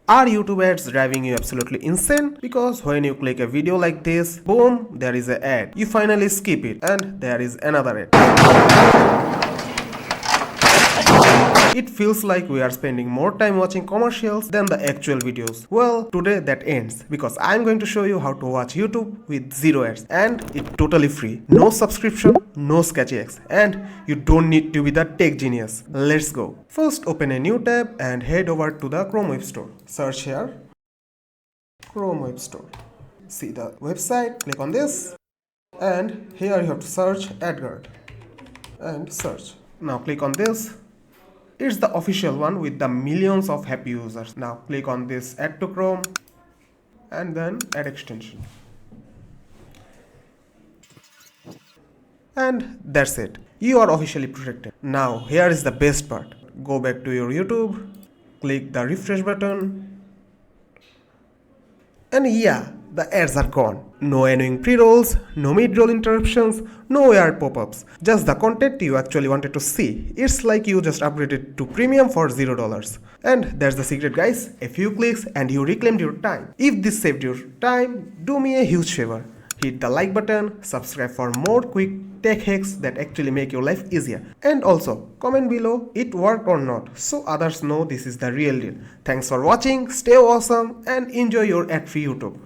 Are YouTube ads driving you absolutely insane? Because when you click a video like this, boom, there is an ad. You finally skip it and there is another ad. It feels like we are spending more time watching commercials than the actual videos. Well, today that ends because I'm going to show you how to watch YouTube with zero ads and it's totally free. No subscription, no sketchy ads, and you don't need to be the tech genius. Let's go. First open a new tab and head over to the Chrome Web Store. Search here, Chrome Web Store. See the website, click on this and here you have to search AdGuard and search. Now click on this. It's the official one with the millions of happy users. Now click on this add to Chrome and then add extension. And that's it. You are officially protected. Now here is the best part. Go back to your YouTube, click the refresh button, and yeah, the ads are gone. No annoying pre-rolls, no mid-roll interruptions, no weird pop-ups. Just the content you actually wanted to see. It's like you just upgraded to premium for $0. And that's the secret, guys. A few clicks and you reclaimed your time. If this saved your time, do me a huge favor. Hit the like button, subscribe for more quick tech hacks that actually make your life easier. And also, comment below it worked or not so others know this is the real deal. Thanks for watching, stay awesome and enjoy your ad-free YouTube.